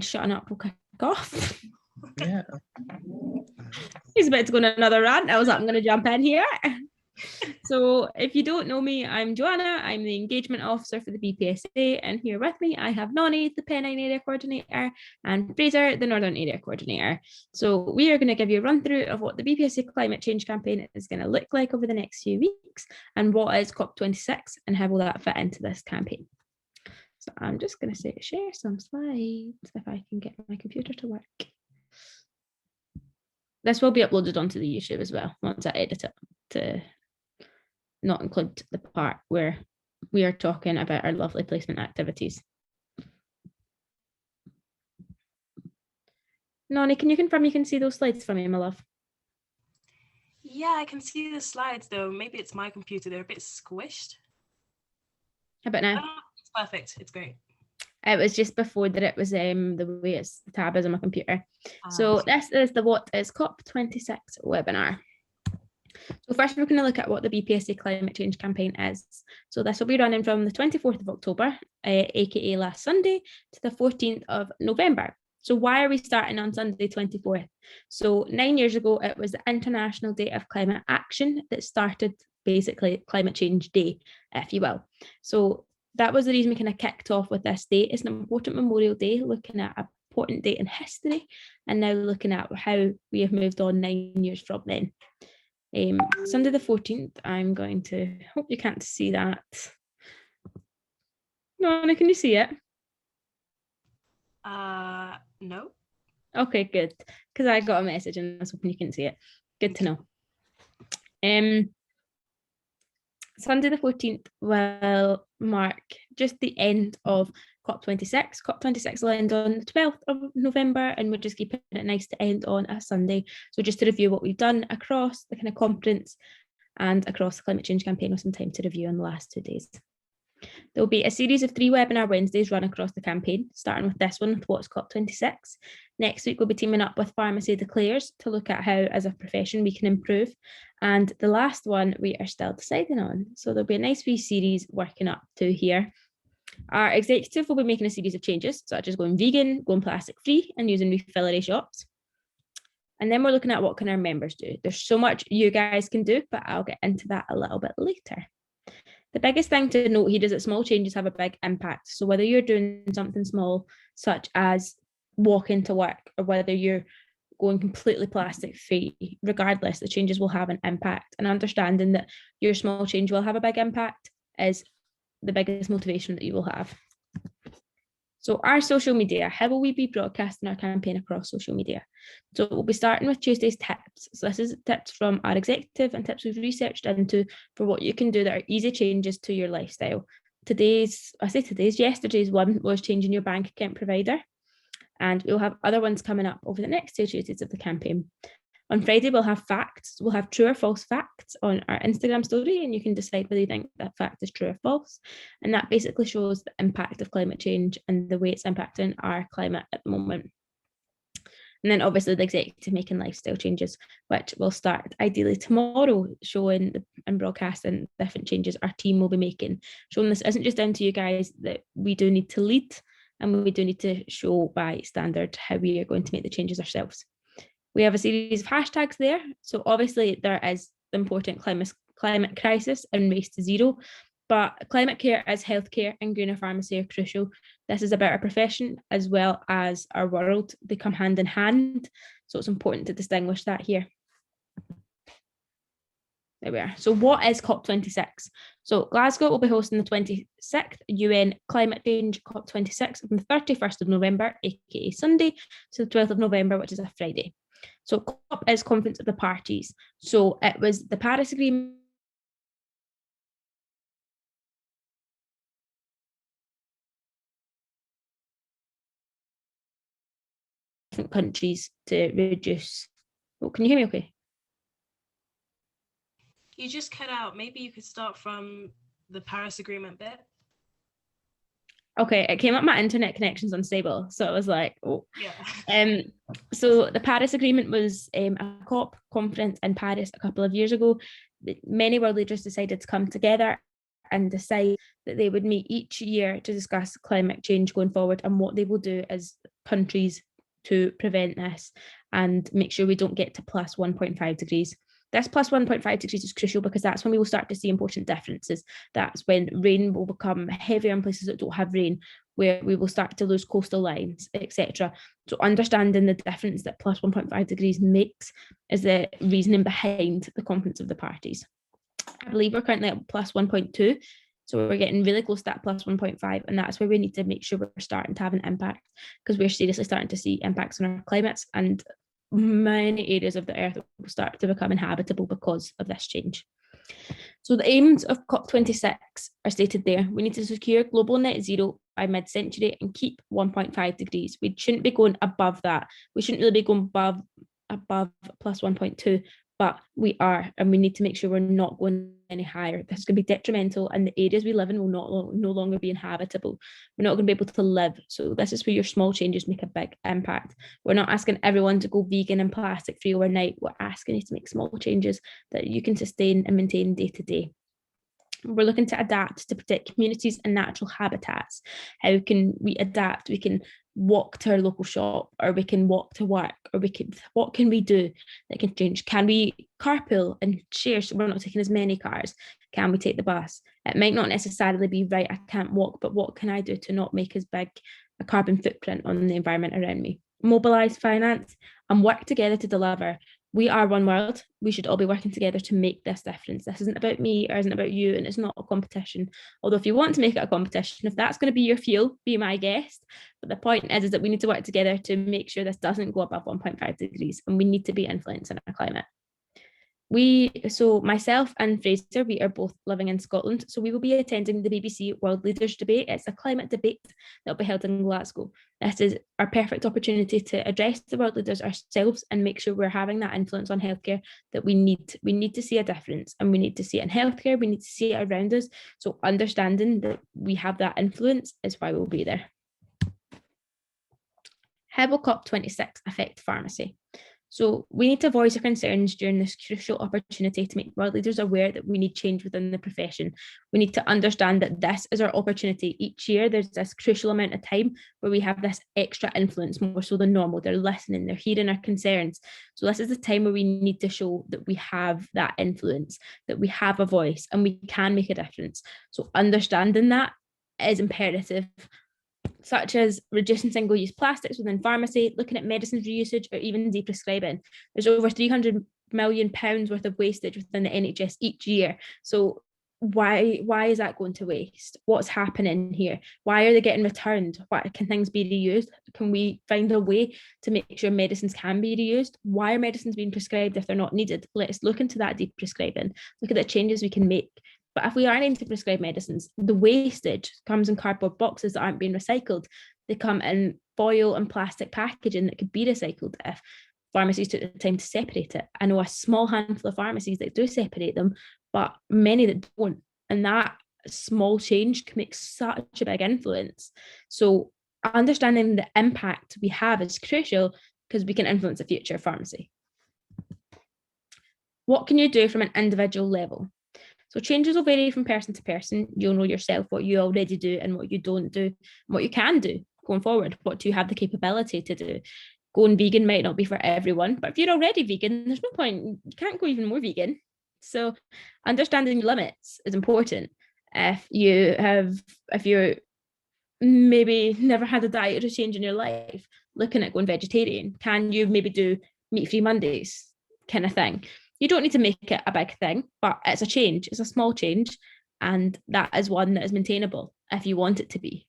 shutting up, we'll kick off. Yeah. He's about to go on another rant. I was like, I'm going to jump in here. So if you don't know me, I'm Joanna. I'm the engagement officer for the BPSD, and here with me I have Nonnie, the Pennine area coordinator, and Fraser, the Northern area coordinator. So we are going to give you a run through of what the BPSD climate change campaign is going to look like over the next few weeks, and what is COP26 and how will that fit into this campaign. So I'm just going to share some slides if I can get my computer to work. This will be uploaded onto the YouTube as well once I edit it to not include the part where we are talking about our lovely placement activities. Nonnie, can you confirm you can see those slides for me, my love? Yeah, I can see the slides though. Maybe it's my computer, they're a bit squished. How about now? Oh, it's perfect, it's great. It was just before that it was the way the tab is on my computer. So this is the What is COP26 webinar. So first we're going to look at what the BPSD climate change campaign is. So this will be running from the 24th of October, aka last Sunday, to the 14th of November. So why are we starting on Sunday 24th? So 9 years ago, it was the International Day of Climate Action that started basically Climate Change Day, if you will. So that was the reason we kind of kicked off with this day. It's an important Memorial Day, looking at an important date in history, and now looking at how we have moved on 9 years from then. Sunday the 14th, I'm going to, hope you can't see that. No, can you see it? No. Okay, good, because I got a message and I was hoping you couldn't see it. Good to know. Sunday the 14th will mark just the end of COP26. COP26 will end on the 12th of November, and we're just keeping it nice to end on a Sunday. So just to review what we've done across the kind of conference and across the climate change campaign, with some time to review on the last 2 days. There will be a series of 3 webinar Wednesdays run across the campaign, starting with this one, with What's COP26. Next week, we'll be teaming up with Pharmacy Declares to look at how, as a profession, we can improve. And the last one, we are still deciding on. So there'll be a nice wee series working up to here. Our executive will be making a series of changes, such as going vegan, going plastic free, and using refillery shops. And then we're looking at what can our members do. There's so much you guys can do, but I'll get into that a little bit later. The biggest thing to note here is that small changes have a big impact. So whether you're doing something small, such as walking to work, or whether you're going completely plastic free, regardless, the changes will have an impact. And understanding that your small change will have a big impact is the biggest motivation that you will have. So our social media, how will we be broadcasting our campaign across social media? So we'll be starting with Tuesday's tips. So this is tips from our executive and tips we've researched into for what you can do that are easy changes to your lifestyle. Yesterday's one was changing your bank account provider. And we'll have other ones coming up over the next 2 Tuesdays of the campaign. On Friday, we'll have facts. We'll have true or false facts on our Instagram story, and you can decide whether you think that fact is true or false. And that basically shows the impact of climate change and the way it's impacting our climate at the moment. And then obviously the executive making lifestyle changes, which will start ideally tomorrow, showing and broadcasting different changes our team will be making, showing this isn't just down to you guys, that we do need to lead, and we do need to show by standard how we are going to make the changes ourselves. We have a series of hashtags there. So obviously there is the important climate crisis and race to zero, but climate care as healthcare and greener pharmacy are crucial. This is about our profession as well as our world. They come hand in hand. So it's important to distinguish that here. There we are. So what is COP26? So Glasgow will be hosting the 26th UN Climate Change COP26 from the 31st of November, aka Sunday, to the 12th of November, which is a Friday. So COP is Conference of the Parties. So it was the Paris Agreement different countries to reduce. Oh, can you hear me okay? You just cut out. Maybe you could start from the Paris Agreement bit. Okay, it came up my internet connection's unstable, so I was like, oh. Yeah. So the Paris Agreement was a COP conference in Paris a couple of years ago. Many world leaders decided to come together and decide that they would meet each year to discuss climate change going forward and what they will do as countries to prevent this and make sure we don't get to plus 1.5 degrees. This plus 1.5 degrees is crucial because that's when we will start to see important differences. That's when rain will become heavier in places that don't have rain, where we will start to lose coastal lines, etc. So understanding the difference that plus 1.5 degrees makes is the reasoning behind the conference of the parties. I believe we're currently at plus 1.2. So we're getting really close to that plus 1.5, and that's where we need to make sure we're starting to have an impact, because we're seriously starting to see impacts on our climates, and many areas of the earth will start to become inhabitable because of this change. So the aims of COP26 are stated there. We need to secure global net zero by mid-century and keep 1.5 degrees. We shouldn't be going above that. We shouldn't really be going above plus 1.2, but we are, and we need to make sure we're not going any higher. This is going to be detrimental, and the areas we live in will no longer be inhabitable. We're not going to be able to live. So this is where your small changes make a big impact. We're not asking everyone to go vegan and plastic free overnight. We're asking you to make small changes that you can sustain and maintain day to day. We're looking to adapt to protect communities and natural habitats. How can we adapt? We can walk to our local shop, or we can walk to work, or what can we do that can change? Can we carpool and share so we're not taking as many cars? Can we take the bus? It might not necessarily be right, I can't walk, but what can I do to not make as big a carbon footprint on the environment around me? Mobilise finance and work together to deliver. We are one world. We should all be working together to make this difference. This isn't about me or isn't about you, and it's not a competition. Although if you want to make it a competition, if that's going to be your fuel, be my guest. But the point is that we need to work together to make sure this doesn't go above 1.5 degrees, and we need to be influencing our climate. So myself and Fraser, we are both living in Scotland, so we will be attending the BBC World Leaders Debate. It's a climate debate that will be held in Glasgow. This is our perfect opportunity to address the world leaders ourselves and make sure we're having that influence on healthcare that we need. We need to see a difference, and we need to see it in healthcare. We need to see it around us. So understanding that we have that influence is why we'll be there. How will COP26 affect pharmacy? So we need to voice our concerns during this crucial opportunity to make world leaders aware that we need change within the profession. We need to understand that this is our opportunity. Each year, there's this crucial amount of time where we have this extra influence, more so than normal. They're listening, they're hearing our concerns. So this is the time where we need to show that we have that influence, that we have a voice, and we can make a difference. So understanding that is imperative, such as reducing single-use plastics within pharmacy, looking at medicines reusage, or even deprescribing. There's over £300 million worth of wastage within the NHS each year. So why is that going to waste? What's happening here? Why are they getting returned? Can things be reused? Can we find a way to make sure medicines can be reused? Why are medicines being prescribed if they're not needed? Let's look into that deprescribing. Look at the changes we can make. But if we aren't able to prescribe medicines, the wastage comes in cardboard boxes that aren't being recycled. They come in foil and plastic packaging that could be recycled if pharmacies took the time to separate it. I know a small handful of pharmacies that do separate them, but many that don't. And that small change can make such a big influence. So understanding the impact we have is crucial, because we can influence the future of pharmacy. What can you do from an individual level? So changes will vary from person to person. You'll know yourself what you already do and what you don't do, and what you can do going forward. What do you have the capability to do? Going vegan might not be for everyone, but if you're already vegan, there's no point. You can't go even more vegan. So understanding your limits is important. If you're maybe never had a diet or a change in your life, looking at going vegetarian, can you maybe do meat-free Mondays kind of thing? You don't need to make it a big thing, but it's a change. It's a small change, and that is one that is maintainable if you want it to be.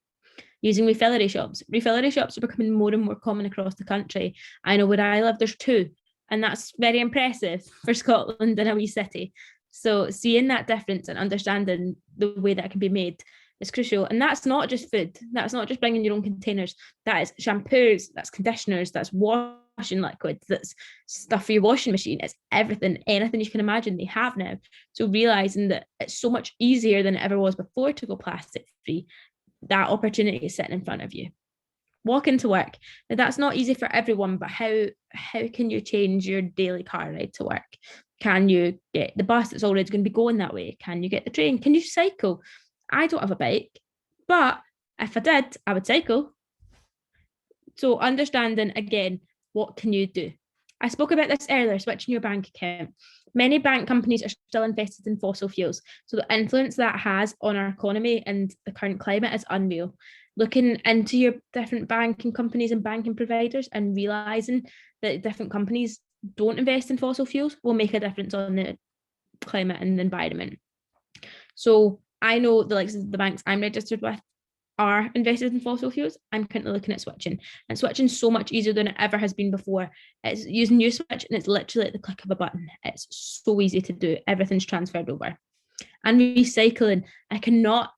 Using refillery shops. Refillery shops are becoming more and more common across the country. I know where I live, there's 2, and that's very impressive for Scotland and a wee city. So seeing that difference and understanding the way that it can be made is crucial. And that's not just food. That's not just bringing your own containers. That is shampoos, that's conditioners, that's washing liquids, that's stuff for your washing machine. It's everything, anything you can imagine they have now. So realizing that it's so much easier than it ever was before to go plastic free, that opportunity is sitting in front of you. Walking to work. Now that's not easy for everyone, but how can you change your daily car ride to work? Can you get the bus that's already going to be going that way? Can you get the train? Can you cycle? I don't have a bike, but if I did, I would cycle. So understanding, again, what can you do? I spoke about this earlier, switching your bank account. Many bank companies are still invested in fossil fuels. So the influence that has on our economy and the current climate is unreal. Looking into your different banking companies and banking providers and realizing that different companies don't invest in fossil fuels will make a difference on the climate and the environment. So I know the likes of the banks I'm registered with are invested in fossil fuels. I'm currently looking at switching, and switching so much easier than it ever has been before. It's using your switch and it's literally at the click of a button. It's so easy to do. Everything's transferred over. And recycling, I cannot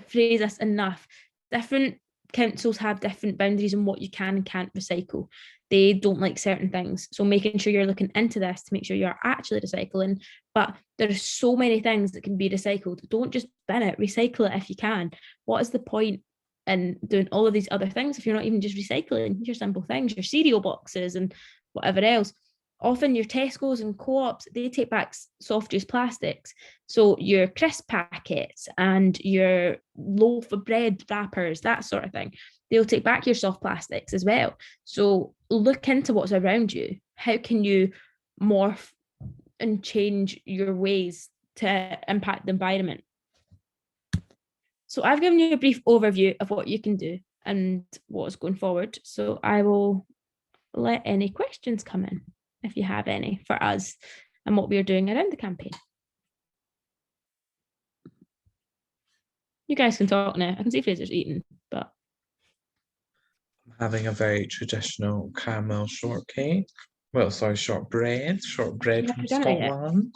phrase this enough. Different councils have different boundaries on what you can and can't recycle. They don't like certain things. So making sure you're looking into this to make sure you're actually recycling. But there's so many things that can be recycled. Don't just bin it, recycle it if you can. What is the point in doing all of these other things if you're not even just recycling your simple things, your cereal boxes and whatever else? Often your Tesco's and co-ops, they take back soft use plastics. So your crisp packets and your loaf of bread wrappers, that sort of thing, they'll take back your soft plastics as well. So look into what's around you. How can you morph and change your ways to impact the environment? So I've given you a brief overview of what you can do and what's going forward. So I will let any questions come in, if you have any, for us and what we are doing around the campaign. You guys can talk now. I can see Fraser's eating, but I'm having a very traditional caramel shortcake. Well, sorry, shortbread from Scotland.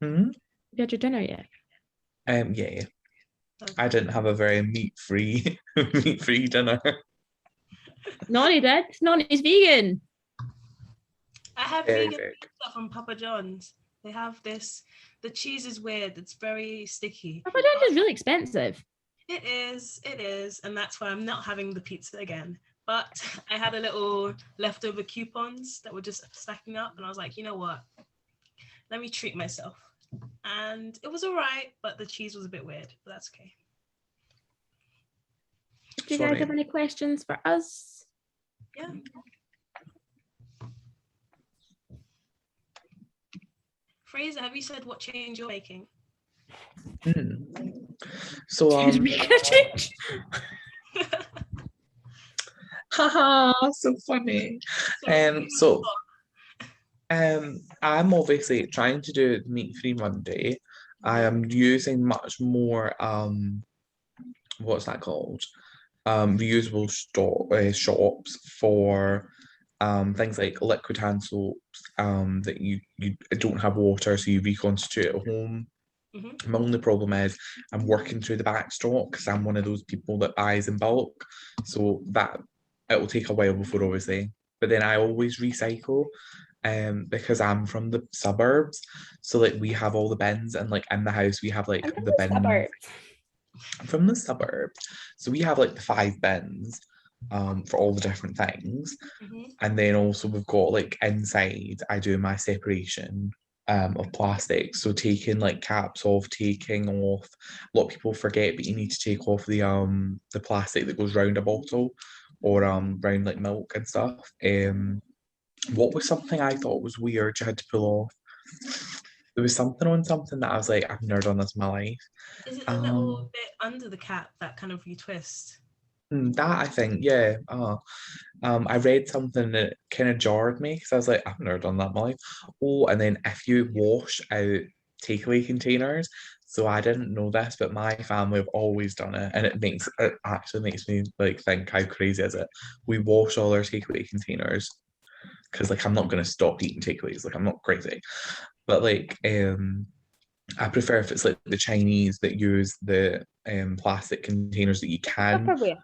Have you had your dinner yet? Yeah. I didn't have a very meat-free dinner. Nonny did. Nonny's vegan. I have vegan pizza from Papa John's. They have this. The cheese is weird. It's very sticky. Papa John's is really expensive. It is, and that's why I'm not having the pizza again. But I had a little leftover coupons that were just stacking up, and I was like, you know what? Let me treat myself. And it was all right, but the cheese was a bit weird, but that's okay. Do you guys have any questions for us? Yeah. Fraser, have you said what change you're making? So change. Haha, so funny. I'm obviously trying to do meat-free Monday. I am using much more what's that called? Reusable shops for things like liquid hand soaps that you don't have water, so you reconstitute at home. My only problem is I'm working through the back stock because I'm one of those people that buys in bulk, so that it will take a while before, obviously. But then I always recycle because I'm from the suburbs, so like we have all the bins, and like in the house we have like the bins. I'm from the suburbs, so we have like the 5 bins for all the different things. And then also we've got like inside I do my separation of plastics, so taking like caps off, taking off, a lot of people forget, but you need to take off the plastic that goes round a bottle or round like milk and stuff. What was something I thought was weird you had to pull off? There was something on something that I was like, I've never done this in my life. Is it the little bit under the cap that kind of you twist? That I think, yeah. I read something that kind of jarred me because I was like, I've never done that in my life. Oh, and then if you wash out takeaway containers, so I didn't know this, but my family have always done it, and it actually makes me like think, how crazy is it? We wash all our takeaway containers because like I'm not gonna stop eating takeaways, like I'm not crazy, but like I prefer if it's like the Chinese that use the plastic containers that you can. Tupperware.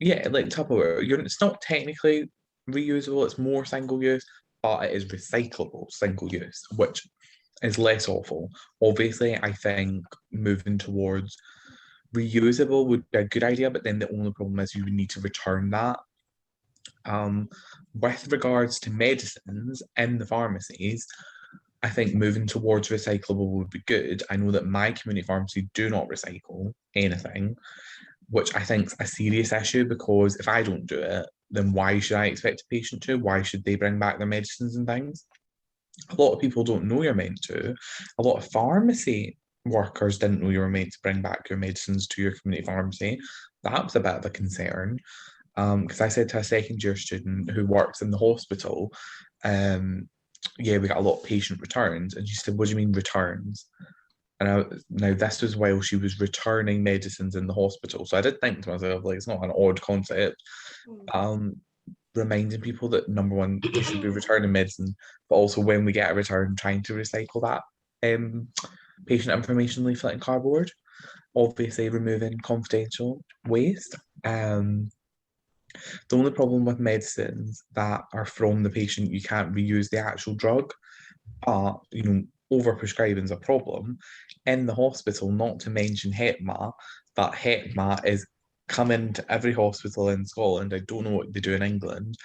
Yeah, like Tupperware. It's not technically reusable, it's more single use, but it is recyclable single use, which is less awful. Obviously, I think moving towards reusable would be a good idea, but then the only problem is you would need to return that. With regards to medicines in the pharmacies, I think moving towards recyclable would be good. I know that my community pharmacy do not recycle anything, which I think is a serious issue, because if I don't do it, then why should I expect a patient to? Why should they bring back their medicines and things? A lot of people don't know you're meant to. A lot of pharmacy workers didn't know you were meant to bring back your medicines to your community pharmacy. That was a bit of a concern. Because I said to a second year student who works in the hospital, yeah, we got a lot of patient returns. And she said, what do you mean returns? And now this was while she was returning medicines in the hospital. So I did think to myself, like, it's not an odd concept. Reminding people that, number one, we should be returning medicine, but also when we get a return, trying to recycle that patient information leaflet and cardboard. Obviously, removing confidential waste. The only problem with medicines that are from the patient, you can't reuse the actual drug, but overprescribing is a problem in the hospital. Not to mention HEPMA, that HEPMA is coming to every hospital in Scotland. I don't know what they do in England,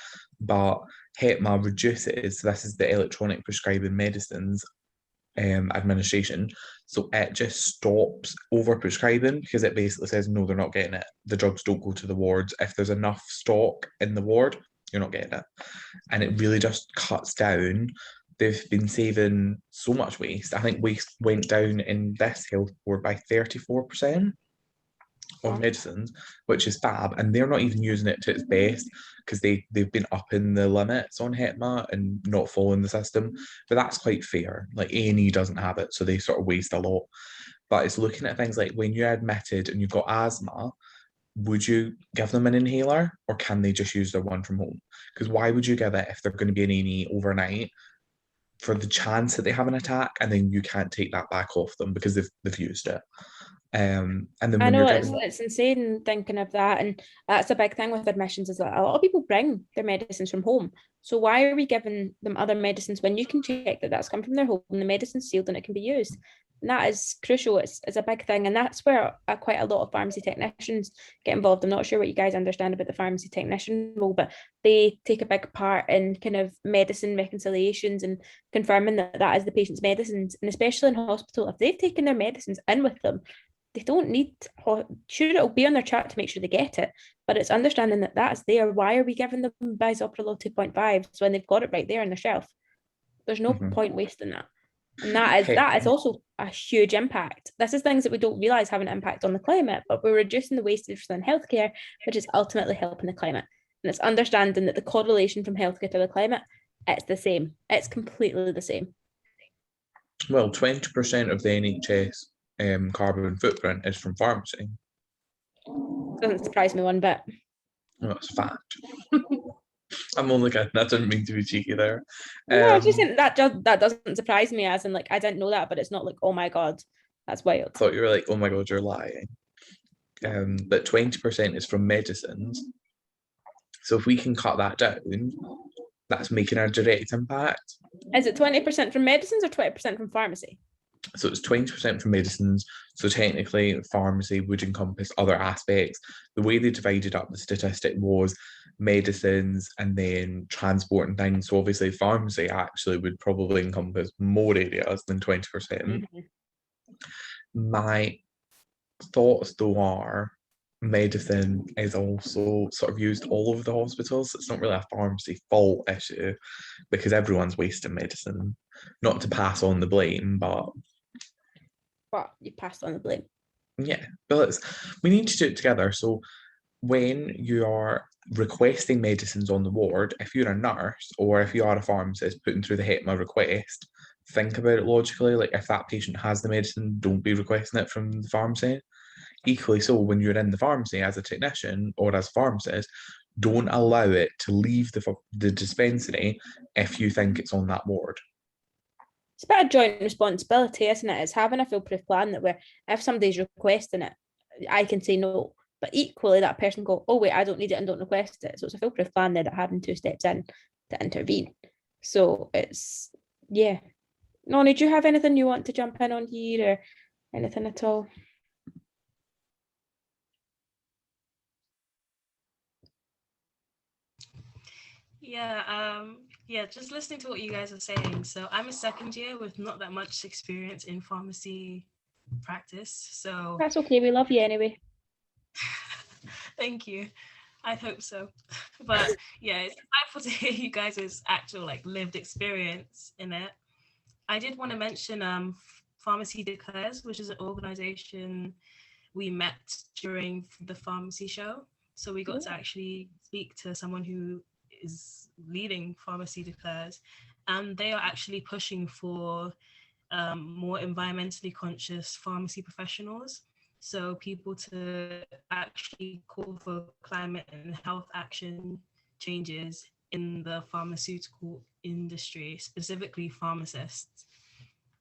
but HEPMA reduces. So this is the Electronic Prescribing Medicines Administration. So it just stops overprescribing, because it basically says, no, they're not getting it. The drugs don't go to the wards. If there's enough stock in the ward, you're not getting it. And it really just cuts down. They've been saving so much waste. I think waste went down in this health board by 34% on medicines, which is fab. And they're not even using it to its best, because they've been upping the limits on HEPMA and not following the system. But that's quite fair. Like, A&E doesn't have it, so they sort of waste a lot. But it's looking at things like, when you're admitted and you've got asthma, would you give them an inhaler, or can they just use their one from home? Because why would you give it if they're going to be in A&E overnight, for the chance that they have an attack, and then you can't take that back off them because they've used it? And then I when know you're it's, giving, it's insane thinking of that, and that's a big thing with admissions, is that a lot of people bring their medicines from home. So why are we giving them other medicines when you can check that that's come from their home and the medicine's sealed and it can be used? And that is crucial. It's a big thing, and that's where quite a lot of pharmacy technicians get involved. I'm not sure what you guys understand about the pharmacy technician role, but they take a big part in kind of medicine reconciliations and confirming that that is the patient's medicines. And especially in hospital, if they've taken their medicines in with them, they don't need, sure, it'll be on their chart to make sure they get it, but it's understanding that that's there. Why are we giving them bisoprolol 2.5 when they've got it right there on the shelf? There's no point wasting that. And that is also a huge impact. This is things that we don't realise have an impact on the climate, but we're reducing the wastage in healthcare, which is ultimately helping the climate. And it's understanding that the correlation from healthcare to the climate, it's the same. It's completely the same. well, 20% of the NHS carbon footprint is from pharmacy. Doesn't surprise me one bit. Well, that's a fact. I'm only kidding. I didn't mean to be cheeky there. No, I was just saying that doesn't surprise me, as in, like, I didn't know that, but it's not like, oh my God, that's wild. I thought you were like, oh my God, you're lying. But 20% is from medicines. So if we can cut that down, that's making a direct impact. Is it 20% from medicines or 20% from pharmacy? So it's 20% from medicines. So technically, pharmacy would encompass other aspects. The way they divided up the statistic was medicines and then transport and things. So obviously, pharmacy actually would probably encompass more areas than 20%. Mm-hmm. My thoughts, though, are medicine is also sort of used all over the hospitals. It's not really a pharmacy fault issue, because everyone's wasting medicine. Not to pass on the blame, but you passed on the blame. yeah, but we need to do it together. So when you are requesting medicines on the ward, if you're a nurse or if you are a pharmacist putting through the HEPMA request, think about it logically. Like, if that patient has the medicine, don't be requesting it from the pharmacy. Equally so, when you're in the pharmacy as a technician or as a pharmacist, don't allow it to leave the dispensary if you think it's on that ward. It's a bit of joint responsibility, isn't it? It's having a foolproof plan that where if somebody's requesting it, I can say no, but equally that person go, oh wait, I don't need it and don't request it. So it's a foolproof plan there that having 2 steps in to intervene. So it's, yeah. Noni, do you have anything you want to jump in on here or anything at all? Yeah, just listening to what you guys are saying. So I'm a second year with not that much experience in pharmacy practice. So That's okay, we love you anyway. Thank you. I hope so. But yeah, it's delightful to hear you guys' actual like lived experience in it. I did want to mention Pharmacy Declares, which is an organization we met during the pharmacy show. So we got to actually speak to someone who is leading Pharmacy Declares, and they are actually pushing for more environmentally conscious pharmacy professionals. So people to actually call for climate and health action changes in the pharmaceutical industry, specifically pharmacists.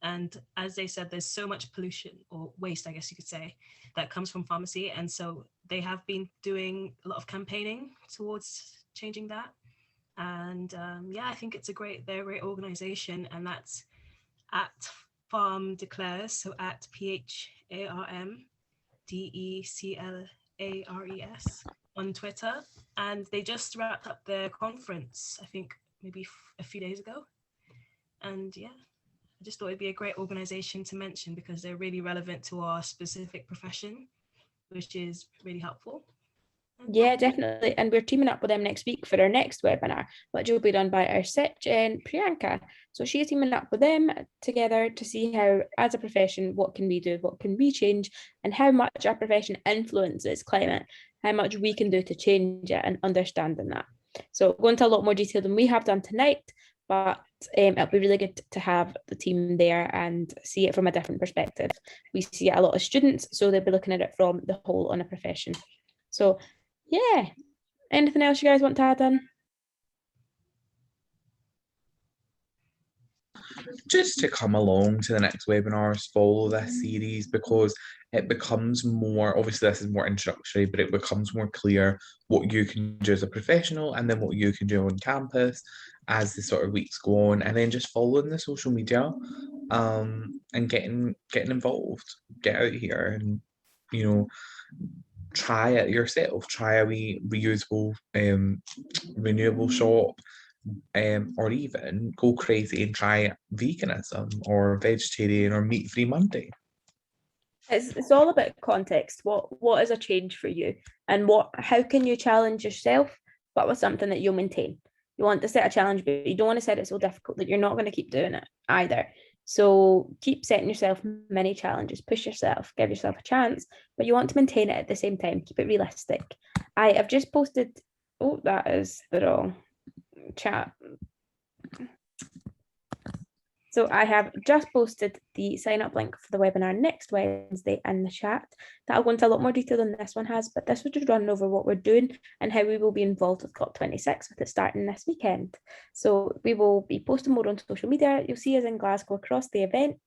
And as they said, there's so much pollution or waste, I guess you could say, that comes from pharmacy. And so they have been doing a lot of campaigning towards changing that. And yeah, I think they're a great organization, and that's at Farm Declares, so at PHARMDECLARES on Twitter. And they just wrapped up their conference, I think maybe a few days ago. And yeah, I just thought it'd be a great organization to mention because they're really relevant to our specific profession, which is really helpful. Yeah, definitely. And we're teaming up with them next week for our next webinar, which will be done by our Sitch and Priyanka. So she's teaming up with them together to see how, as a profession, what can we do, what can we change, and how much our profession influences climate, how much we can do to change it, and understanding that. So go into a lot more detail than we have done tonight, but it'll be really good to have the team there and see it from a different perspective. We see a lot of students, so they'll be looking at it from the whole on a profession. So yeah, anything else you guys want to add on? Just to come along to the next webinars, follow this series, because it becomes more, obviously this is more introductory, but it becomes more clear what you can do as a professional and then what you can do on campus as the sort of weeks go on, and then just following the social media and getting involved, get out here and, you know, try it yourself, try a wee reusable renewable shop, or even go crazy and try veganism or vegetarian or meat-free Monday. It's all about context. What is a change for you, and how can you challenge yourself, but with something that you'll maintain? You want to set a challenge, but you don't want to set it so difficult that you're not going to keep doing it either. So keep setting yourself many challenges, push yourself, give yourself a chance, but you want to maintain it at the same time. Keep it realistic. I have just posted. Oh, that is the wrong chat. So I have just posted the sign up link for the webinar next Wednesday in the chat. That'll go into a lot more detail than this one has, but this was just running over what we're doing and how we will be involved with COP26 with it starting this weekend. So we will be posting more on social media. You'll see us in Glasgow across the event,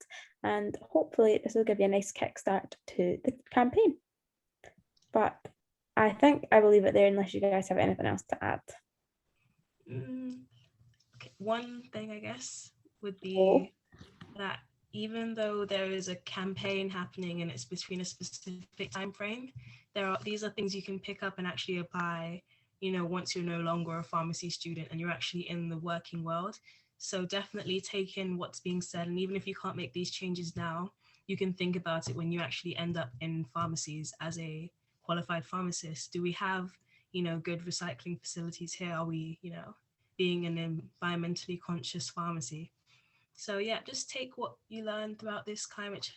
and hopefully this will give you a nice kickstart to the campaign. But I think I will leave it there unless you guys have anything else to add. Okay. One thing, I guess, would be that even though there is a campaign happening and it's between a specific time frame, these are things you can pick up and actually apply, you know, once you're no longer a pharmacy student and you're actually in the working world. So definitely take in what's being said, and even if you can't make these changes now, you can think about it when you actually end up in pharmacies as a qualified pharmacist. Do we have, you know, good recycling facilities here? Are we, you know, being an environmentally conscious pharmacy? So yeah, just take what you learned throughout this climate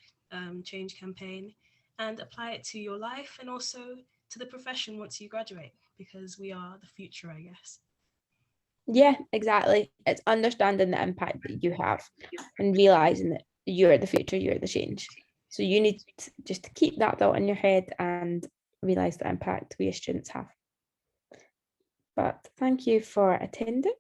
change campaign and apply it to your life and also to the profession once you graduate, because we are the future, I guess. Yeah, exactly. It's understanding the impact that you have and realizing that you're the future, you're the change. So you need just to keep that thought in your head and realize the impact we as students have. But thank you for attending.